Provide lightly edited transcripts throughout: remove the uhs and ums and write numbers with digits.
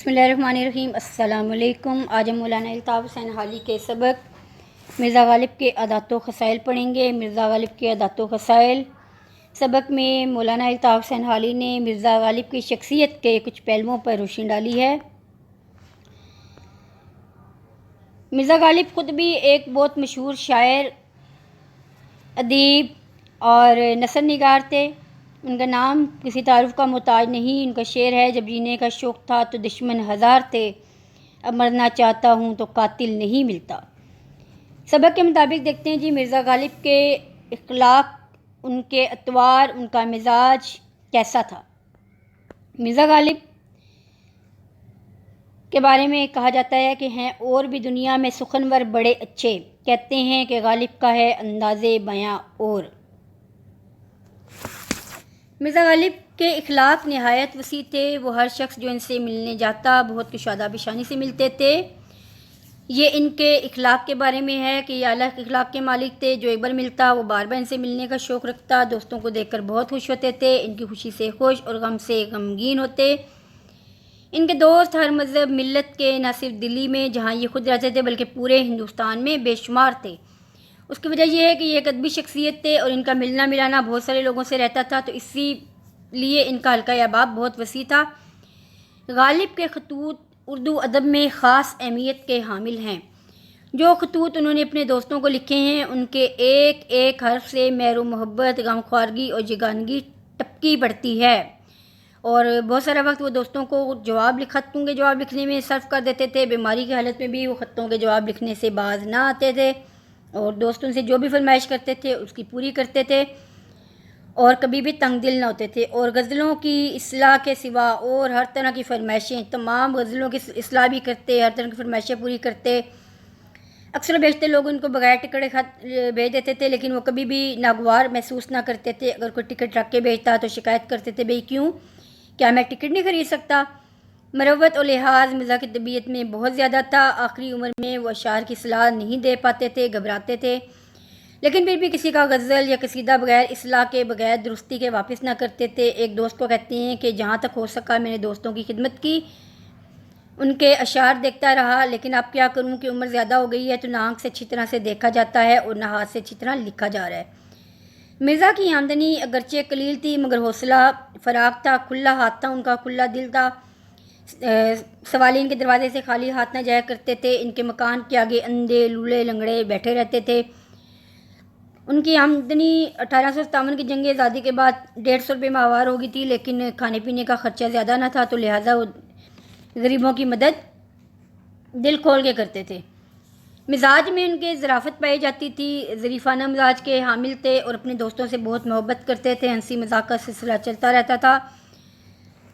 बिस्मिल्लाहिर्रहमानिर्रहीम। अस्सलाम वालेकुम। आज हम मौलाना अल्ताफ़ हुसैन हाली के सबक मिर्ज़ा गालिब के अदात व ख़साइल पढ़ेंगे। मिर्ज़ा गालिब के अदात व ख़साइल सबक में मौलाना अल्ताफ़ हुसैन हाली ने मिर्ज़ा गालिब की शख्सियत के कुछ पहलुओं पर रोशनी डाली है। मिर्ज़ा गालिब ख़ुद भी एक बहुत मशहूर शायर, अदीब और नसर निगार थे। उनका नाम किसी तारुफ का मोहताज नहीं। उनका शेर है, जब जीने का शौक़ था तो दुश्मन हज़ार थे, अब मरना चाहता हूँ तो कातिल नहीं मिलता। सबक के मुताबिक देखते हैं जी मिर्ज़ा गालिब के इखलाक, उनके अतवार, उनका मिजाज कैसा था। मिर्ज़ा गालिब के बारे में कहा जाता है कि हैं और भी दुनिया में सुखनवर बड़े अच्छे, कहते हैं कि गालिब का है अंदाज़े बयां। और मिर्ज़ा गालिब के इखलाक नहायत वसी थे। वो हर शख्स जो इनसे मिलने जाता बहुत कुशादा पेशानी से मिलते थे। ये इनके इखलाक के बारे में है कि ये अलग इखलाक के मालिक थे। जो एक बार मिलता वो बार बार इनसे मिलने का शौक़ रखता। दोस्तों को देखकर बहुत खुश होते थे, इनकी खुशी से खुश और गम से गमगीन होते। इनके दोस्त हर मज़हब मिल्लत के, न सिर्फ दिल्ली में जहाँ ये खुद रहते थे बल्कि पूरे हिंदुस्तान में बेशुमार थे। उसकी वजह यह है कि ये एक अदबी शख्सियत थे और इनका मिलना मिलाना बहुत सारे लोगों से रहता था, तो इसीलिए इनका हल्का अहबाब बहुत वसी था। गालिब के खतूत उर्दू अदब में ख़ास अहमियत के हामिल हैं। जो खतूत उन्होंने अपने दोस्तों को लिखे हैं, उनके एक एक हर्फ से मेहर मोहब्बत, गमख्वारगी और जिगानगी टपकी पड़ती है। और बहुत सारा वक्त वो दोस्तों को खतों के जवाब लिखने में सर्फ कर देते थे। बीमारी की हालत में भी वो खतों के जवाब लिखने से बाज ना आते थे और दोस्तों से जो भी फरमाइश करते थे उसकी पूरी करते थे और कभी भी तंग दिल ना होते थे। और गज़लों की इस्लाह के सिवा और हर तरह की फरमाइशें, तमाम गज़लों की इस्लाह भी करते, हर तरह की फरमाइशें पूरी करते। अक्सर बेशतर लोग उनको बगैर टिकट खत भेज देते थे, लेकिन वो कभी भी नागवार महसूस ना करते थे। अगर कोई टिकट रख के भेजता तो शिकायत करते थे, भाई क्यों, क्या मैं टिकट नहीं खरीद सकता। मरवत और लिहाज मिर्ज़ा की तबीयत में बहुत ज़्यादा था। आखिरी उम्र में वो अशार की सलाह नहीं दे पाते थे, घबराते थे, लेकिन फिर भी किसी का गज़ल या कसीदा बगैर इसलाह के, बगैर दुरुस्ती के वापस ना करते थे। एक दोस्त को कहते हैं कि जहाँ तक हो सका मैंने दोस्तों की खिदमत की, उनके अशार देखता रहा, लेकिन अब क्या करूँ कि उम्र ज़्यादा हो गई है तो ना आँख से अच्छी तरह से देखा जाता है और ना हाथ से अच्छी तरह लिखा जा रहा है। मिर्ज़ा की आमदनी अगरचे कलील थी मगर हौसला फ़राग था, खुला हाथ था उनका, खुला दिल था। सवालिन के दरवाजे से खाली हाथ ना जाया करते थे। इनके मकान के आगे अंधे लूले लंगड़े बैठे रहते थे। उनकी आमदनी 1857 की जंग आज़ादी के बाद 150 रुपये माहवार हो गई थी, लेकिन खाने पीने का ख़र्चा ज़्यादा ना था, तो लिहाजा वो गरीबों की मदद दिल खोल के करते थे। मिजाज में उनके ज़राफ़त पाई जाती थी, ज़रीफ़ाना मिजाज के हामिल थे और अपने दोस्तों से बहुत मोहब्बत करते थे। हंसी मजाक का सिलसिला चलता रहता था।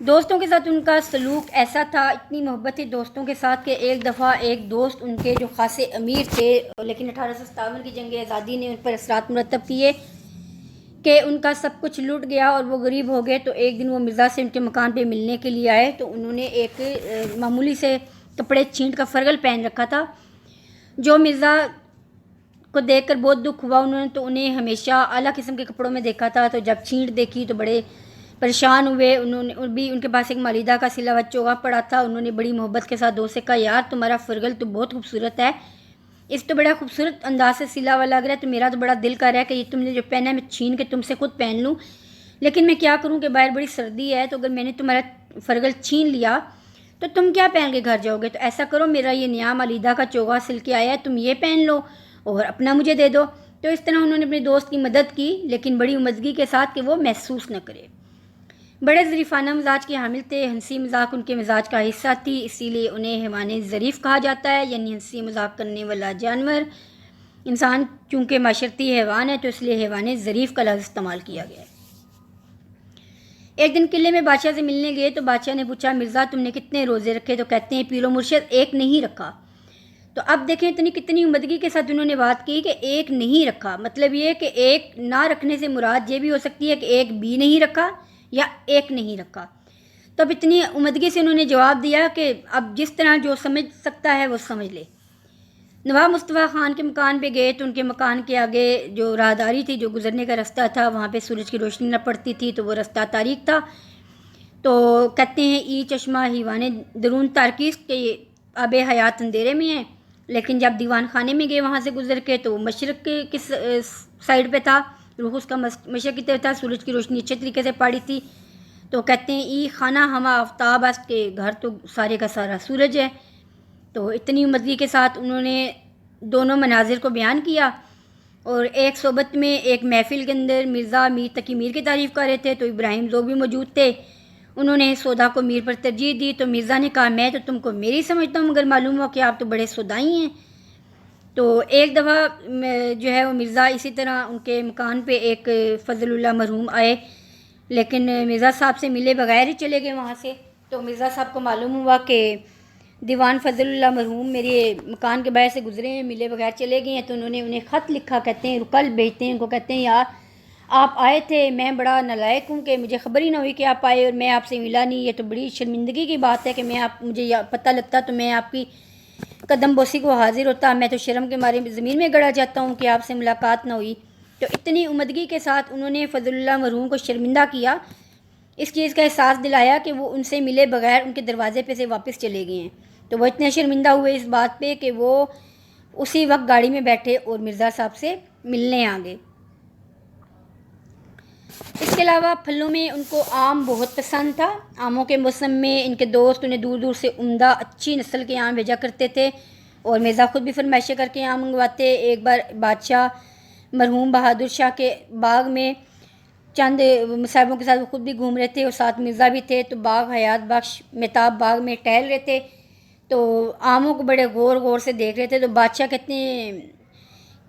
दोस्तों के साथ उनका सलूक ऐसा था, इतनी मोहब्बत थी दोस्तों के साथ कि एक दफ़ा एक दोस्त उनके जो खासे अमीर थे, लेकिन 1857 की जंग आज़ादी ने उन पर असरात मुरतब किए कि उनका सब कुछ लूट गया और वो गरीब हो गए। तो एक दिन वो मिर्ज़ा से उनके मकान पे मिलने के लिए आए, तो उन्होंने एक मामूली से कपड़े छींट का फरगल पहन रखा था, जो मिर्ज़ा को देखकर बहुत दुख हुआ। उन्होंने तो उन्हें हमेशा आला किस्म के कपड़ों में देखा था, तो जब छींट देखी तो बड़े परेशान हुए। उन्होंने भी, उनके पास एक मालीदा का सिला हुआ चोगा पड़ा था। उन्होंने बड़ी मोहब्बत के साथ दोस्त से कहा, यार तुम्हारा फरगल तो बहुत खूबसूरत है, इस तो बड़ा खूबसूरत अंदाज से सिला हुआ लग रहा है, तो मेरा तो बड़ा दिल कर रहा है कि ये तुमने जो पहना है मैं छीन के तुमसे खुद पहन लूँ, लेकिन मैं क्या करूँ कि बाहर बड़ी सर्दी है, तो अगर मैंने तुम्हारा फरगल छीन लिया तो तुम क्या पहन के घर जाओगे। तो ऐसा करो, मेरा ये नया मालीदा का चोगा सिल के आया है, तुम ये पहन लो और अपना मुझे दे दो। तो इस तरह उन्होंने अपने दोस्त की मदद की, लेकिन बड़ी उमदगी के साथ कि वो महसूस न करे। बड़े ज़रीफ़ाना मिजाज के हामिल थे। हंसी मजाक उनके मिजाज का हिस्सा थी, इसीलिए उन्हें हैवान ज़रीफ़ कहा जाता है, यानी हंसी मजाक करने वाला जानवर। इंसान चूँकि माशरती हैवान है तो इसलिए हैवान ज़रीफ़ का लफ्ज़ इस्तेमाल किया गया है। एक दिन किले में बादशाह से मिलने गए तो बादशाह ने पूछा, मिर्ज़ा तुमने कितने रोज़े रखे। तो कहते हैं, पीरो मुर्शिद एक नहीं रखा। तो अब देखें इतनी कितनी उमदगी के साथ उन्होंने बात की कि एक नहीं रखा, मतलब ये कि एक ना रखने से मुराद ये भी हो सकती है कि एक भी नहीं रखा या एक नहीं रखा। तो अब इतनी उमदगी से उन्होंने जवाब दिया कि अब जिस तरह जो समझ सकता है वो समझ ले। नवाब मुस्तफ़ा ख़ान के मकान पे गए तो उनके मकान के आगे जो राहदारी थी, जो गुज़रने का रास्ता था, वहाँ पे सूरज की रोशनी न पड़ती थी, तो वो रास्ता तारीक था। تو کہتے ہیں ای چشمہ ہیوان درون تارکیس کہ یہ آب حیات اندھیرے میں ہے، لیکن جب دیوان خانے میں گئے وہاں سے گزر کے تو وہ مشرق کے کس سائڈ پہ تھا، رخ اس کا مشرق کی طرف تھا، سورج کی روشنی اچھے طریقے سے پاڑی تھی۔ تو کہتے ہیں ای خانہ ہما آفتاب است کے گھر تو سارے کا سارا سورج ہے۔ تو اتنی عمدگی کے ساتھ انہوں نے دونوں مناظر کو بیان کیا، اور ایک صحبت میں ایک محفل کے اندر مرزا میر تقی میر کی تعریف کر رہے تھے، تو ابراہیم ذوق بھی موجود تھے، انہوں نے سودا کو میر پر ترجیح دی۔ تو مرزا نے کہا میں تو تم کو میری سمجھتا ہوں، مگر معلوم ہوا کہ آپ تو بڑے سودائی ہیں۔ تو ایک دفعہ جو ہے وہ مرزا اسی طرح ان کے مکان پہ ایک فضل اللہ مرحوم آئے، لیکن مرزا صاحب سے ملے بغیر ہی چلے گئے وہاں سے۔ تو مرزا صاحب کو معلوم ہوا کہ دیوان فضل اللہ مرحوم میرے مکان کے باہر سے گزرے ہیں، ملے بغیر چلے گئے ہیں۔ تو انہوں نے انہیں خط لکھا، کہتے ہیں کل بھیجتے ہیں ان کو، کہتے ہیں یار آپ آئے تھے، میں بڑا نالائق ہوں کہ مجھے خبر ہی نہ ہوئی کہ آپ آئے اور میں آپ سے ملا نہیں، یہ تو بڑی شرمندگی کی بات ہے کہ میں مجھے پتہ لگتا تو میں آپ کی قدم بوسی کو حاضر ہوتا، میں تو شرم کے مارے زمین میں گڑا جاتا ہوں کہ آپ سے ملاقات نہ ہوئی۔ تو اتنی عمدگی کے ساتھ انہوں نے فضل اللہ مرحوم کو شرمندہ کیا، اس چیز کا احساس دلایا کہ وہ ان سے ملے بغیر ان کے دروازے پہ سے واپس چلے گئے ہیں۔ تو وہ اتنے شرمندہ ہوئے اس بات پہ کہ وہ اسی وقت گاڑی میں بیٹھے اور مرزا صاحب سے ملنے آ گئے۔ اس کے علاوہ پھلوں میں ان کو آم بہت پسند تھا۔ آموں کے موسم میں ان کے دوست انہیں دور دور سے عمدہ اچھی نسل کے آم بھیجا کرتے تھے، اور مرزا خود بھی فرمائشیں کر کے آم منگواتے۔ ایک بار بادشاہ مرحوم بہادر شاہ کے باغ میں چند مصاحبوں کے ساتھ وہ خود بھی گھوم رہے تھے اور ساتھ مرزا بھی تھے، تو باغ حیات بخش مہتاب باغ میں ٹہل رہے تھے، تو آموں کو بڑے غور غور سے دیکھ رہے تھے۔ تو بادشاہ کہتے ہیں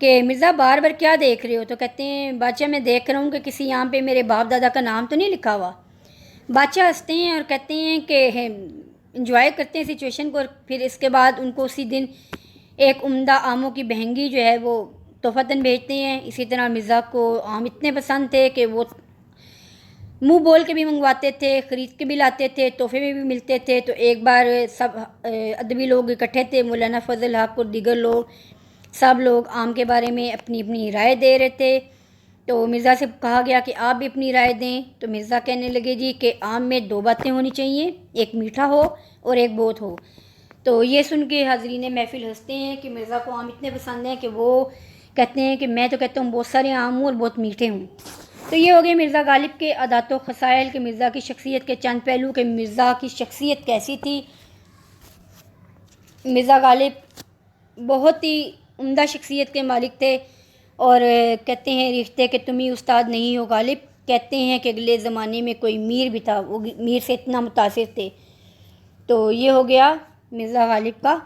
کہ مرزا بار بار کیا دیکھ رہے ہو؟ تو کہتے ہیں بادشاہ میں دیکھ رہا ہوں کہ کسی آم پہ میرے باپ دادا کا نام تو نہیں لکھا ہوا۔ بادشاہ ہنستے ہیں اور کہتے ہیں کہ انجوائے کرتے ہیں سچویشن کو، اور پھر اس کے بعد ان کو اسی دن ایک عمدہ آموں کی بہنگی جو ہے وہ تحفتاً بھیجتے ہیں۔ اسی طرح مرزا کو آم اتنے پسند تھے کہ وہ منہ بول کے بھی منگواتے تھے، خرید کے بھی لاتے تھے، تحفے میں بھی ملتے تھے۔ تو ایک بار سب ادبی لوگ اکٹھے تھے، مولانا فضل حق اور دیگر لوگ، سب لوگ آم کے بارے میں اپنی اپنی رائے دے رہے تھے۔ تو مرزا سے کہا گیا کہ آپ بھی اپنی رائے دیں۔ تو مرزا کہنے لگے جی کہ آم میں دو باتیں ہونی چاہیے، ایک میٹھا ہو اور ایک بوت ہو۔ تو یہ سن کے حاضرین محفل ہنستے ہیں کہ مرزا کو آم اتنے پسند ہیں کہ وہ کہتے ہیں کہ میں تو کہتا ہوں بہت سارے آم ہوں اور بہت میٹھے ہوں۔ تو یہ ہو گئے مرزا غالب کے عادات و خصائل کے، مرزا کی شخصیت کے چند پہلو کہ مرزا کی شخصیت کیسی تھی۔ مرزا غالب بہت ہی عمدہ شخصیت کے مالک تھے، اور کہتے ہیں ریختہ کہ تم ہی استاد نہیں ہو غالب، کہتے ہیں کہ اگلے زمانے میں کوئی میر بھی تھا، وہ میر سے اتنا متاثر تھے۔ تو یہ ہو گیا مرزا غالب کا